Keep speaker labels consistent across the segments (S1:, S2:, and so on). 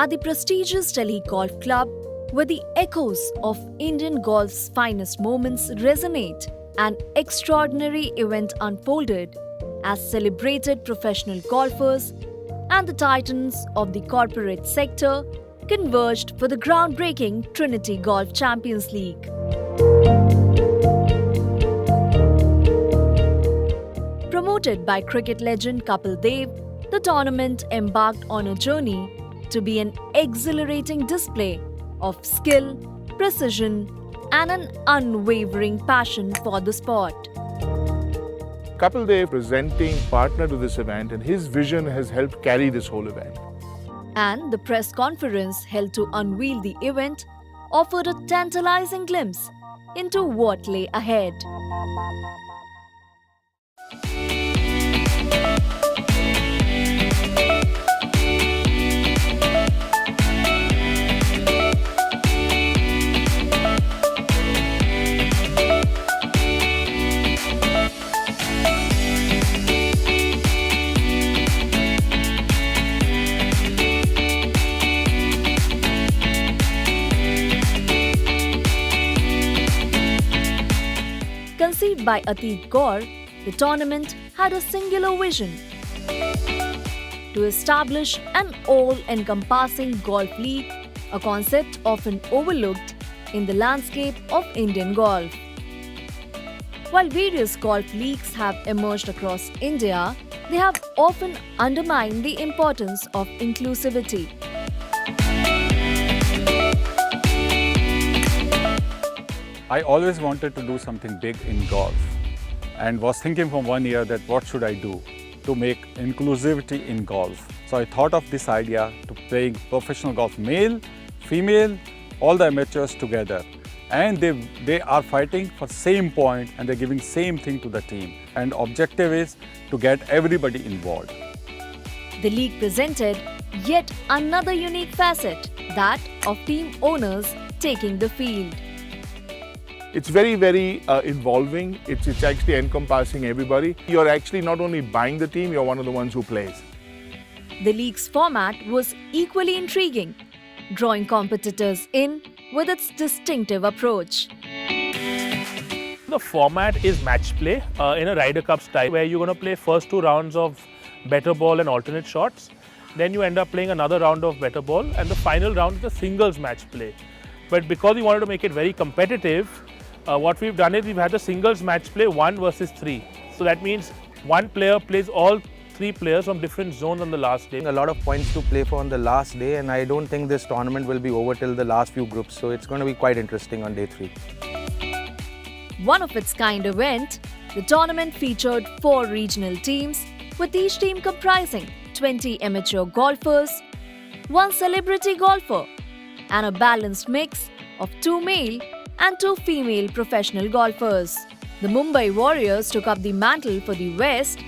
S1: At the prestigious Delhi Golf Club, where the echoes of Indian golf's finest moments resonate, an extraordinary event unfolded as celebrated professional golfers and the titans of the corporate sector converged for the groundbreaking Trinity Golf Champions League. Promoted by cricket legend Kapil, the tournament embarked on a journey to be an exhilarating display of skill, precision, and an unwavering passion for the sport.
S2: Kapil Dev, presenting partner to this event, and his vision has helped carry this whole event.
S1: And the press conference held to unveil the event offered a tantalizing glimpse into what lay ahead. Conceived by Atit Gaur, the tournament had a singular vision: to establish an all-encompassing golf league, a concept often overlooked in the landscape of Indian golf. While various golf leagues have emerged across India, they have often undermined the importance of inclusivity.
S3: I always wanted to do something big in golf and was thinking from 1 year that what should I do to make inclusivity in golf. So I thought of this idea to playing professional golf, male, female, all the amateurs together. And they are fighting for same point and they're giving same thing to the team. And objective is to get everybody involved.
S1: The league presented yet another unique facet, that of team owners taking the field.
S2: It's very involving. It's actually encompassing everybody. You're actually not only buying the team, you're one of the ones who plays.
S1: The league's format was equally intriguing, drawing competitors in with its distinctive approach.
S4: The format is match play in a Ryder Cup style, where you're going to play first 2 rounds of better ball and alternate shots. Then you end up playing another round of better ball, and the final round is the singles match play. But because we wanted to make it very competitive, what we've done is we've had the singles match play 1 versus 3. So that means one player plays all 3 players from different zones on the last day.
S5: A lot of points to play for on the last day, and I don't think this tournament will be over till the last few groups. So it's going to be quite interesting on day 3.
S1: One of its kind event, the tournament featured 4 regional teams, with each team comprising 20 amateur golfers, 1 celebrity golfer, and a balanced mix of 2 male and 2 female professional golfers. The Mumbai Warriors took up the mantle for the West,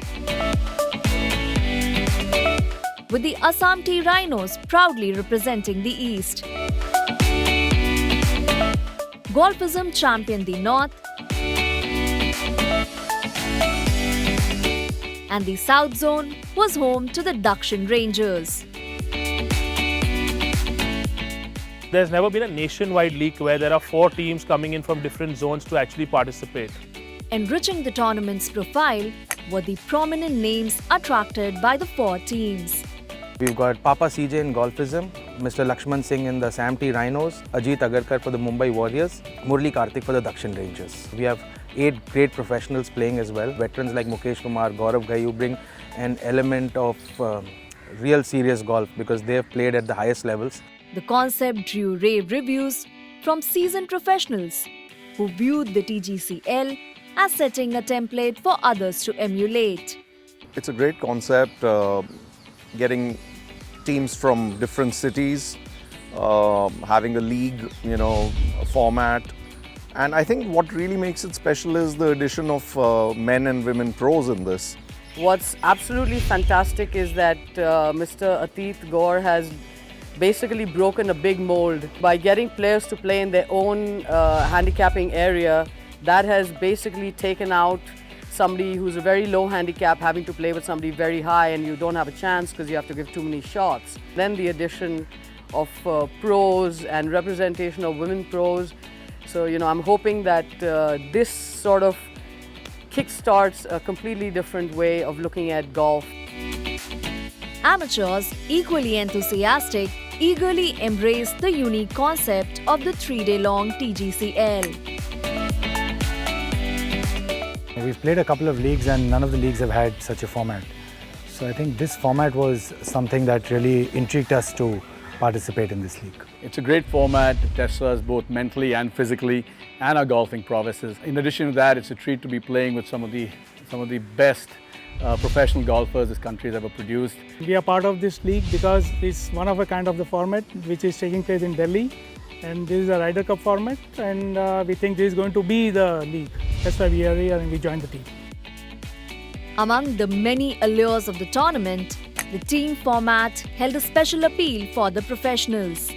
S1: with the Assam Tea Rhinos proudly representing the East. Golfism championed the North, and the South Zone was home to the Dakshin Rangers.
S4: There's never been a nationwide league where there are 4 teams coming in from different zones to actually participate.
S1: Enriching the tournament's profile were the prominent names attracted by the 4 teams.
S5: We've got Papa CJ in Golfism, Mr. Lakshman Singh in the Assam Tea Rhinos, Ajit Agarkar for the Mumbai Warriors, Murli Karthik for the Dakshin Rangers. We have 8 great professionals playing as well. Veterans like Mukesh Kumar, Gaurav Ghai, who bring an element of real serious golf because they have played at the highest levels.
S1: The concept drew rave reviews from seasoned professionals who viewed the TGCL as setting a template for others to emulate.
S6: It's a great concept, getting teams from different cities, having a league, a format. And I think what really makes it special is the addition of men and women pros in this.
S7: What's absolutely fantastic is that Mr. Atit Gaur has basically broken a big mold by getting players to play in their own handicapping area. That has basically taken out somebody who's a very low handicap having to play with somebody very high, and you don't have a chance because you have to give too many shots. Then the addition pros and representation of women pros. So, I'm hoping that this sort of kickstarts a completely different way of looking at golf.
S1: Amateurs, equally enthusiastic, eagerly embrace the unique concept of the 3-day-long TGCL.
S8: We've played a couple of leagues and none of the leagues have had such a format. So I think this format was something that really intrigued us to participate in this league.
S9: It's a great format. It tests us both mentally and physically and our golfing prowesses. In addition to that, it's a treat to be playing with some of the best professional golfers this country has ever produced.
S10: We are part of this league because it's one of a kind of the format which is taking place in Delhi, and this is a Ryder Cup format, and we think this is going to be the league. That's why we are here and we joined the team.
S1: Among the many allures of the tournament, the team format held a special appeal for the professionals,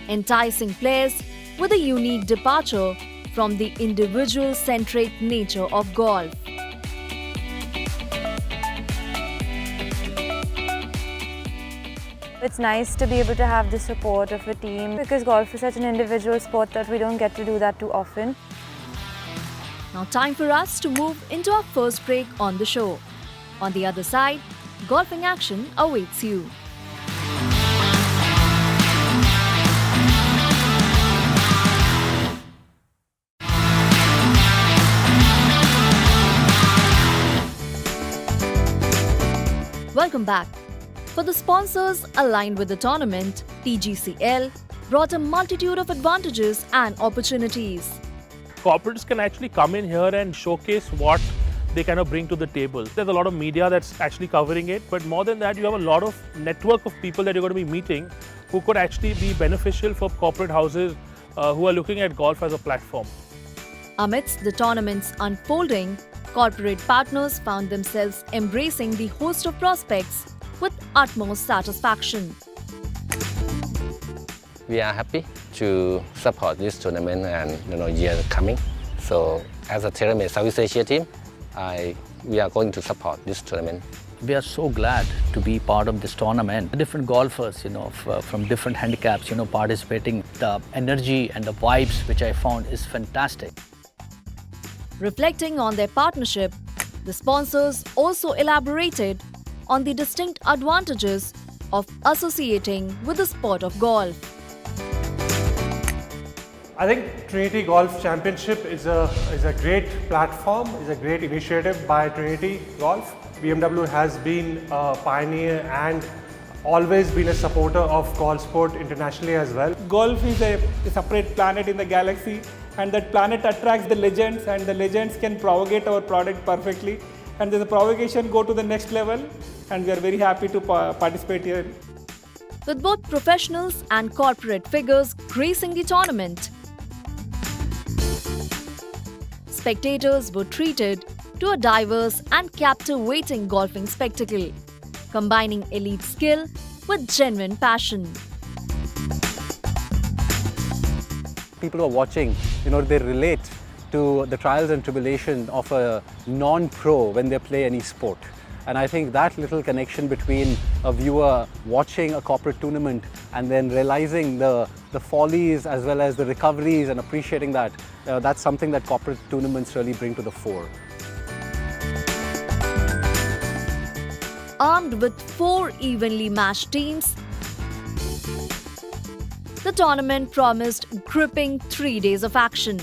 S1: enticing players with a unique departure from the individual-centric nature of golf.
S11: It's nice to be able to have the support of a team because golf is such an individual sport that we don't get to do that too often.
S1: Now time for us to move into our first break on the show. On the other side, golfing action awaits you. Welcome back. For the sponsors aligned with the tournament, TGCL brought a multitude of advantages and opportunities.
S4: Corporates can actually come in here and showcase what they kind of bring to the table. There's a lot of media that's actually covering it, but more than that, you have a lot of network of people that you're going to be meeting who could actually be beneficial for corporate houses who are looking at golf as a platform.
S1: Amidst the tournament's unfolding, corporate partners found themselves embracing the host of prospects with utmost satisfaction.
S12: We are happy to support this tournament and year coming. So as a TaylorMade Southeast Asia team, we are going to support this tournament.
S13: We are so glad to be part of this tournament. Different golfers, from different handicaps, participating. The energy and the vibes which I found is fantastic.
S1: Reflecting on their partnership, the sponsors also elaborated on the distinct advantages of associating with the sport of golf.
S14: I think Trinity Golf Championship is a great platform, is a great initiative by Trinity Golf. BMW has been a pioneer and always been a supporter of golf sport internationally as well.
S10: Golf is a separate planet in the galaxy, and that planet attracts the legends, and the legends can propagate our product perfectly. And the propagation go to the next level, and we are very happy to participate here.
S1: With both professionals and corporate figures gracing the tournament, spectators were treated to a diverse and captivating golfing spectacle, combining elite skill with genuine passion.
S15: People who are watching, they relate to the trials and tribulations of a non-pro when they play any sport. And I think that little connection between a viewer watching a corporate tournament and then realizing the follies as well as the recoveries and appreciating that, that's something that corporate tournaments really bring to the fore.
S1: Armed with 4 evenly matched teams, the tournament promised gripping 3 days of action.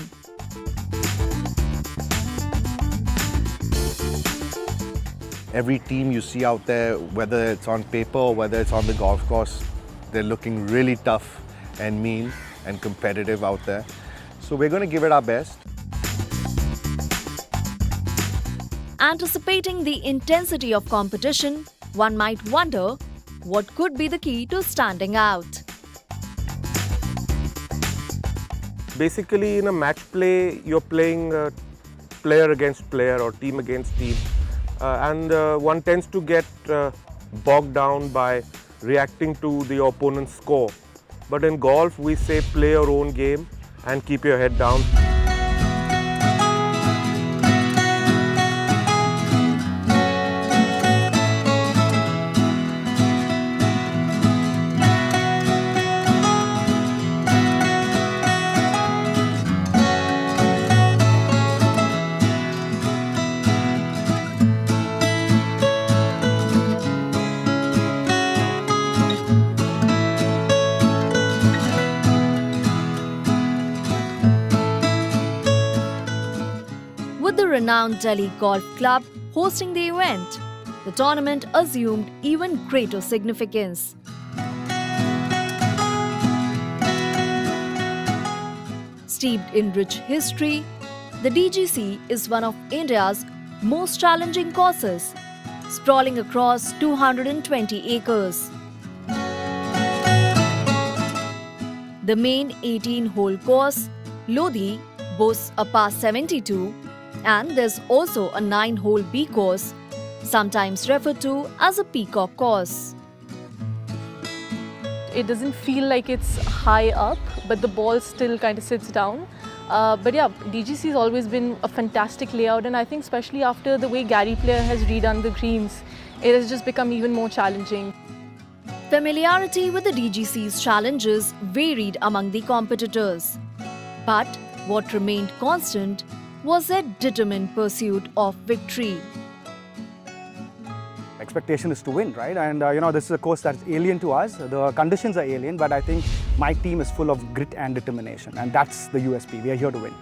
S16: Every team you see out there, whether it's on paper or whether it's on the golf course, they're looking really tough and mean and competitive out there. So we're going to give it our best.
S1: Anticipating the intensity of competition, one might wonder what could be the key to standing out.
S17: Basically, in a match play, you're playing player against player or team against team. And one tends to get bogged down by reacting to the opponent's score. But in golf, we say play your own game and keep your head down.
S1: renowned Delhi Golf Club hosting the event, the tournament assumed even greater significance. Steeped in rich history, the DGC is one of India's most challenging courses, sprawling across 220 acres. The main 18-hole course, Lodhi, boasts a par 72, and there's also a 9-hole B course, sometimes referred to as a peacock course.
S18: It doesn't feel like it's high up, but the ball still kind of sits down. But yeah, DGC has always been a fantastic layout, and I think especially after the way Gary Player has redone the greens, it has just become even more challenging.
S1: Familiarity with the DGC's challenges varied among the competitors. But what remained constant was their determined pursuit of victory.
S19: Expectation is to win, right? And this is a course that's alien to us. The conditions are alien, but I think my team is full of grit and determination, and that's the USP. We are here to win.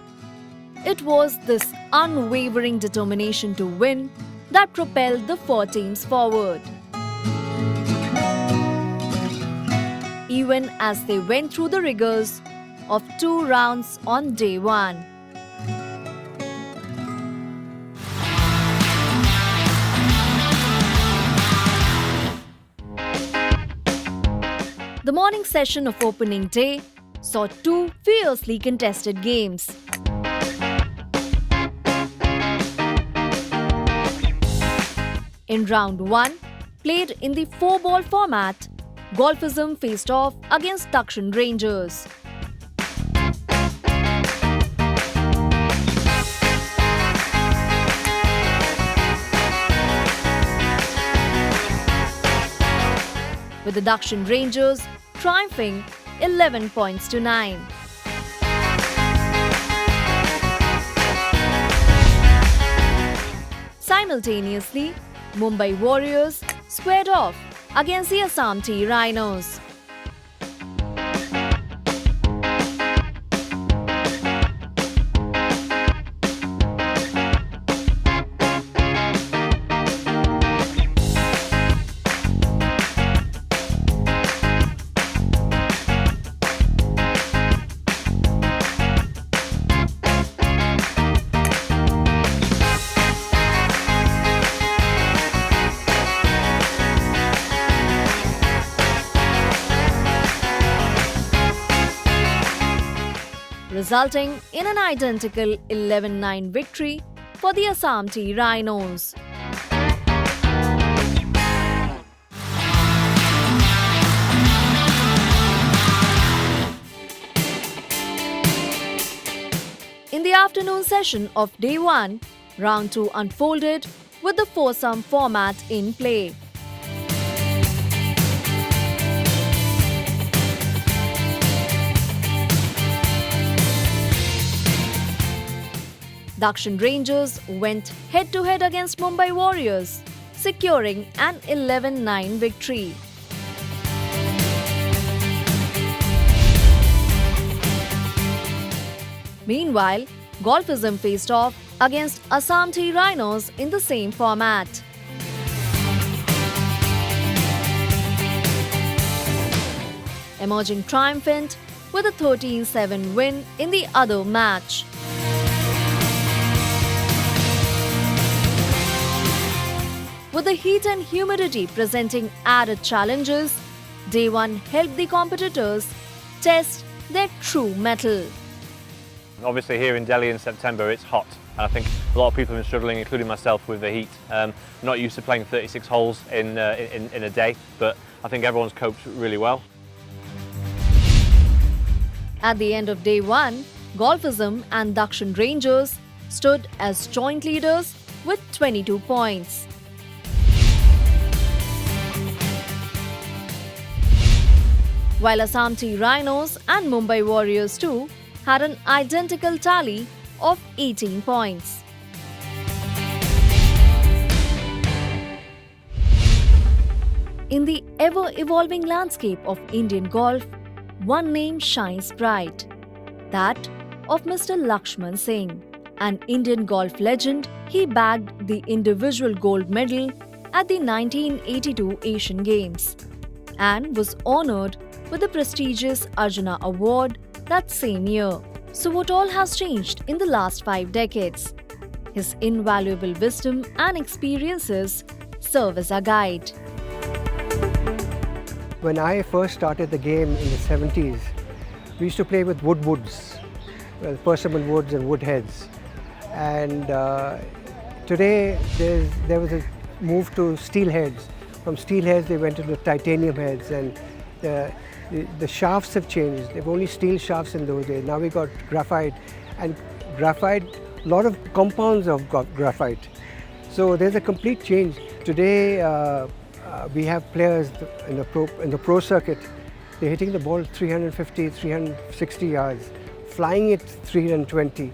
S1: It was this unwavering determination to win that propelled the 4 teams forward. Even as they went through the rigors of 2 rounds on day 1. The morning session of opening day saw 2 fiercely contested games. In round 1, played in the 4-ball format, Golfism faced off against Dakshin Rangers. With the Dakshin Rangers triumphing 11 points to 9. Simultaneously, Mumbai Warriors squared off against the Assam Tea Rhinos. Resulting in an identical 11-9 victory for the Assam Tea Rhinos. In the afternoon session of day 1, round 2 unfolded with the foursome format in play. Dakshin Rangers went head-to-head against Mumbai Warriors, securing an 11-9 victory. Meanwhile, Golfism faced off against Assam Tea Rhinos in the same format. Emerging triumphant with a 13-7 win in the other match. With the heat and humidity presenting added challenges, day 1 helped the competitors test their true mettle.
S20: Obviously here in Delhi in September it's hot, and I think a lot of people have been struggling, including myself, with the heat. Not used to playing 36 holes in a day, but I think everyone's coped really well.
S1: At the end of day 1, Golfism and Dakshin Rangers stood as joint leaders with 22 points. While Assam Tea Rhinos and Mumbai Warriors too had an identical tally of 18 points. In the ever-evolving landscape of Indian golf, one name shines bright, that of Mr. Lakshman Singh. An Indian golf legend, he bagged the individual gold medal at the 1982 Asian Games and was honored with the prestigious Arjuna Award that same year. So what all has changed in the last 5 decades? His invaluable wisdom and experiences serve as a guide.
S21: When I first started the game in the 70s, we used to play with woods, persimmon woods and wood heads. And today there was a move to steel heads. From steel heads they went into titanium heads, and the shafts have changed. There were only steel shafts in those days. Now we got graphite, and graphite, a lot of compounds of graphite. So there's a complete change. Today we have players in the pro circuit. They're hitting the ball 350, 360 yards, flying it 320.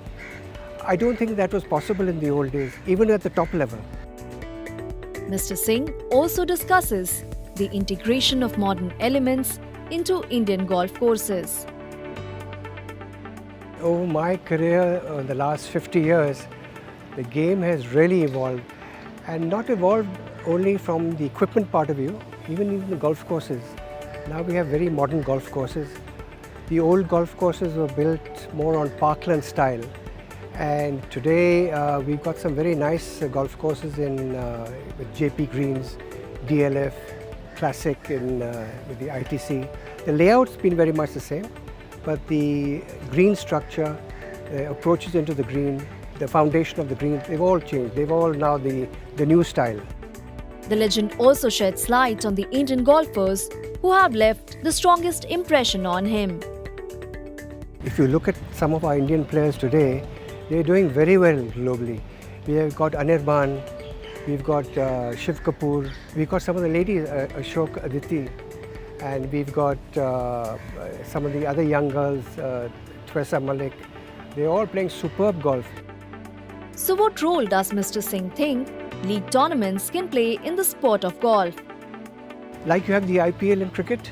S21: I don't think that was possible in the old days, even at the top level.
S1: Mr. Singh also discusses the integration of modern elements into Indian golf courses.
S21: Over my career, the last 50 years, the game has really evolved, and not evolved only from the equipment part of view, even in the golf courses. Now we have very modern golf courses. The old golf courses were built more on parkland style, and today we've got some very nice golf courses with JP greens, DLF, Classic with the ITC. The layout's been very much the same, but the green structure, the approaches into the green, the foundation of the green, they've all changed. They've all now the new style.
S1: The legend also sheds light on the Indian golfers who have left the strongest impression on him.
S21: If you look at some of our Indian players today, they're doing very well globally. We have got Anirban, we've got Shiv Kapoor, we've got some of the ladies, Ashok, Aditi, and we've got some of the other young girls, Twesa Malik. They're all playing superb golf.
S1: So what role does Mr. Singh think league tournaments can play in the sport of golf?
S21: Like you have the IPL in cricket,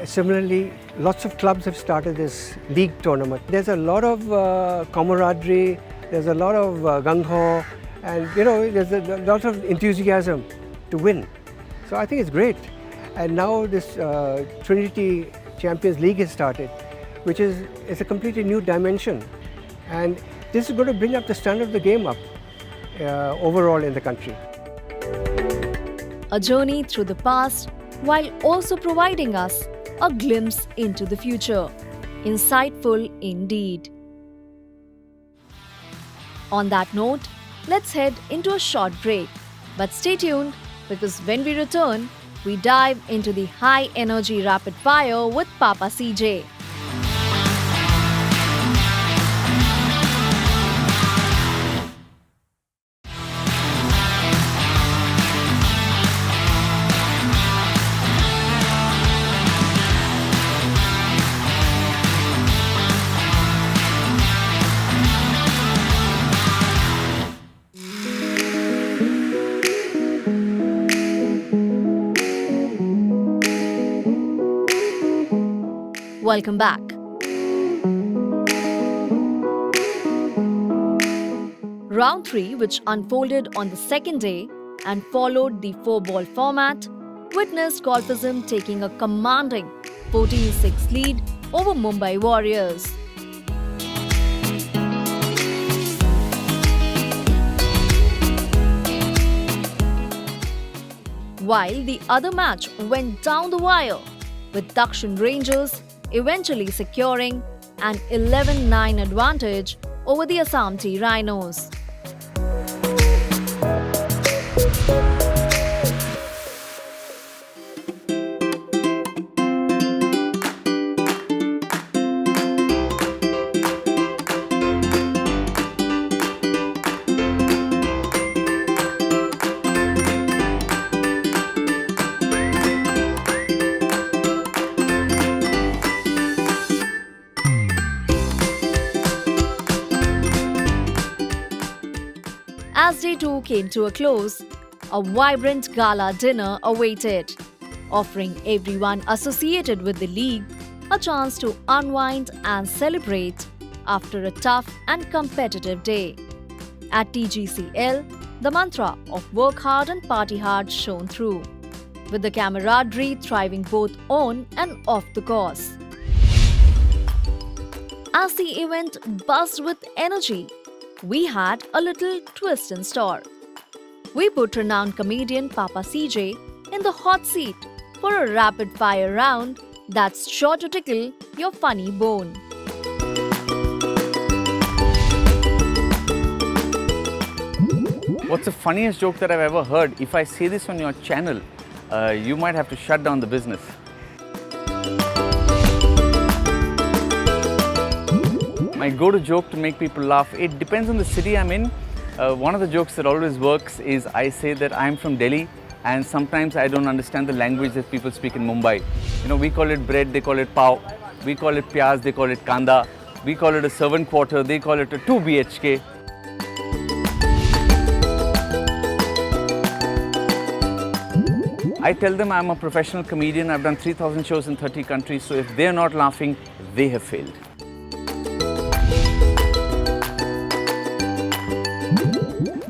S21: similarly, lots of clubs have started this league tournament. There's a lot of camaraderie, there's a lot of gung-ho, and there's a lot of enthusiasm to win. So I think it's great. And now this Trinity Champions League has started, which is a completely new dimension. And this is going to bring up the standard of the game up overall in the country.
S1: A journey through the past while also providing us a glimpse into the future. Insightful indeed. On that note, let's head into a short break. But stay tuned, because when we return, we dive into the high energy rapid fire with Papa CJ. Welcome back. Round 3, which unfolded on the second day and followed the 4-ball format, witnessed Golfism taking a commanding 14-6 lead over Mumbai Warriors. While the other match went down the wire, with Dakshin Rangers eventually securing an 11-9 advantage over the Assam Tea Rhinos. As day 2 came to a close, a vibrant gala dinner awaited, offering everyone associated with the league a chance to unwind and celebrate after a tough and competitive day. At TGCL, the mantra of work hard and party hard shone through, with the camaraderie thriving both on and off the course. As the event buzzed with energy, we had a little twist in store. We put renowned comedian Papa CJ in the hot seat for a rapid-fire round that's sure to tickle your funny bone.
S13: What's the funniest joke that I've ever heard? If I say this on your channel, you might have to shut down the business. My go-to joke to make people laugh, it depends on the city I'm in. One of the jokes that always works is I say that I'm from Delhi and sometimes I don't understand the language that people speak in Mumbai. You know, we call it bread, they call it pav. We call it pyaz, they call it kanda. We call it a servant quarter, they call it a 2 BHK. I tell them I'm a professional comedian, I've done 3,000 shows in 30 countries, so if they're not laughing, they have failed.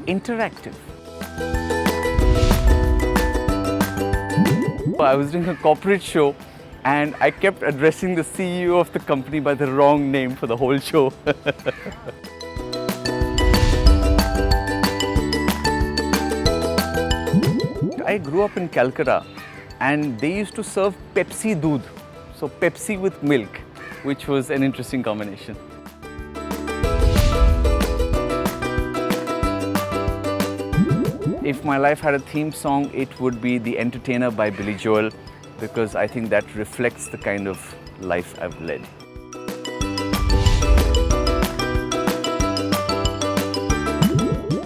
S13: Interactive. I was doing a corporate show and I kept addressing the CEO of the company by the wrong name for the whole show. I grew up in Calcutta and they used to serve Pepsi doodh, so Pepsi with milk, which was an interesting combination. If my life had a theme song, it would be The Entertainer by Billy Joel, because I think that reflects the kind of life I've led.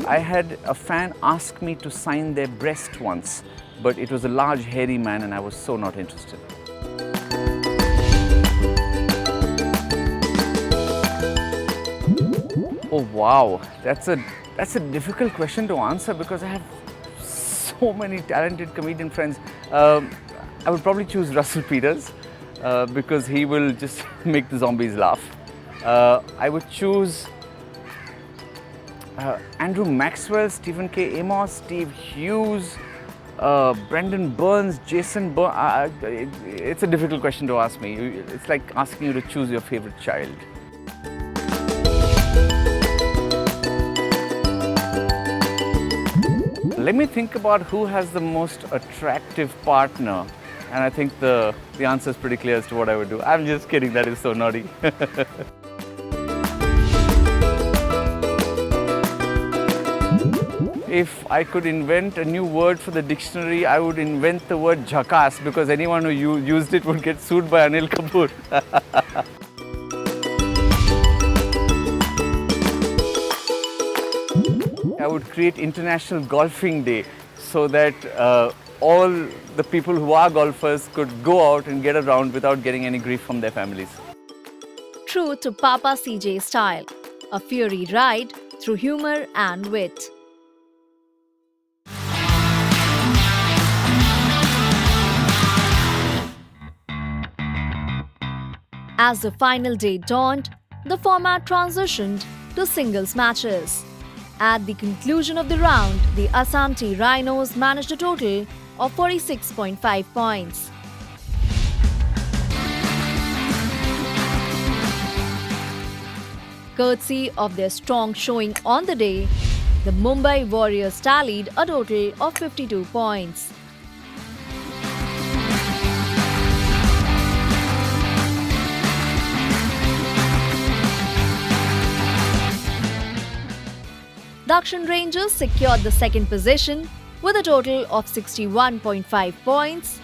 S13: I had a fan ask me to sign their breast once, but it was a large hairy man and I was so not interested. Oh wow, that's a difficult question to answer because I have so many talented comedian friends. I would probably choose Russell Peters because he will just make the zombies laugh. I would choose Andrew Maxwell, Stephen K. Amos, Steve Hughes, Brendan Burns, Jason Burns. It's a difficult question to ask me. It's like asking you to choose your favorite child. Let me think about who has the most attractive partner, and I think the answer is pretty clear as to what I would do. I'm just kidding, that is so naughty. If I could invent a new word for the dictionary, I would invent the word jhakaas, because anyone who used it would get sued by Anil Kapoor. I would create International Golfing Day so that all the people who are golfers could go out and get a round without getting any grief from their families.
S1: True to Papa CJ style, a fiery ride through humor and wit. As the final day dawned, the format transitioned to singles matches. At the conclusion of the round, the Assam T Rhinos managed a total of 46.5 points. Courtesy of their strong showing on the day, the Mumbai Warriors tallied a total of 52 points. Dakshin Rangers secured the second position with a total of 61.5 points.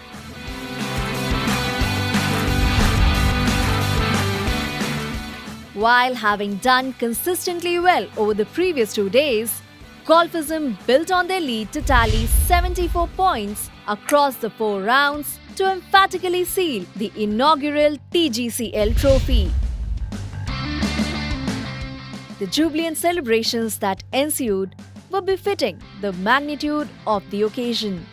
S1: While having done consistently well over the previous 2 days, Golfism built on their lead to tally 74 points across the 4 rounds to emphatically seal the inaugural TGCL trophy. The jubilant celebrations that ensued were befitting the magnitude of the occasion.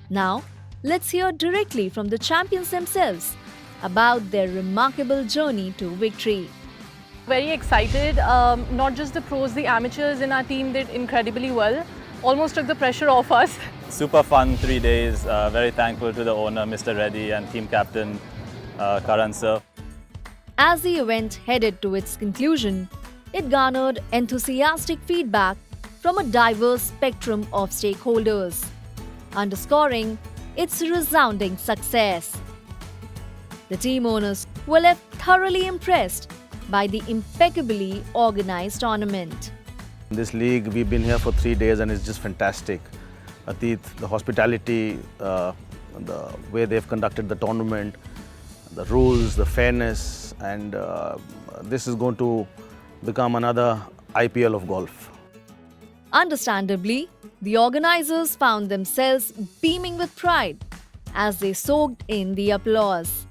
S1: Now, let's hear directly from the champions themselves about their remarkable journey to victory.
S18: Very excited. Not just the pros, the amateurs in our team did incredibly well. Almost took the pressure off us.
S3: Super fun 3 days. Very thankful to the owner, Mr. Reddy, and team captain, Karan sir.
S1: As the event headed to its conclusion, it garnered enthusiastic feedback from a diverse spectrum of stakeholders, underscoring its resounding success. The team owners were left thoroughly impressed by the impeccably organized tournament.
S5: In this league, we've been here for 3 days and it's just fantastic. Atit, the hospitality, the way they've conducted the tournament, the rules, the fairness, and this is going to become another IPL of golf.
S1: Understandably, the organizers found themselves beaming with pride as they soaked in the applause.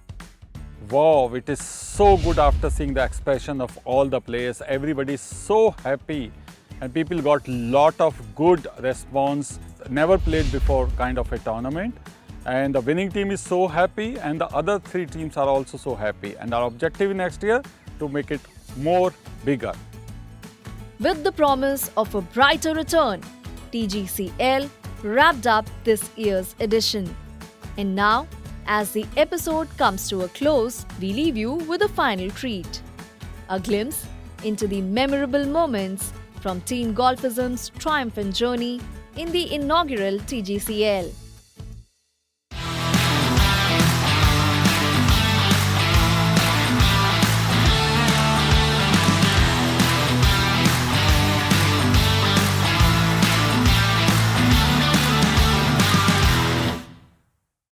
S22: Wow, it is so good after seeing the expression of all the players. Everybody is so happy and people got lot of good response. Never played before kind of a tournament. And the winning team is so happy and the other 3 teams are also so happy. And our objective next year to make it more bigger.
S1: With the promise of a brighter return, TGCL wrapped up this year's edition. And now, as the episode comes to a close, we leave you with a final treat. A glimpse into the memorable moments from Team Golfism's triumphant journey in the inaugural TGCL.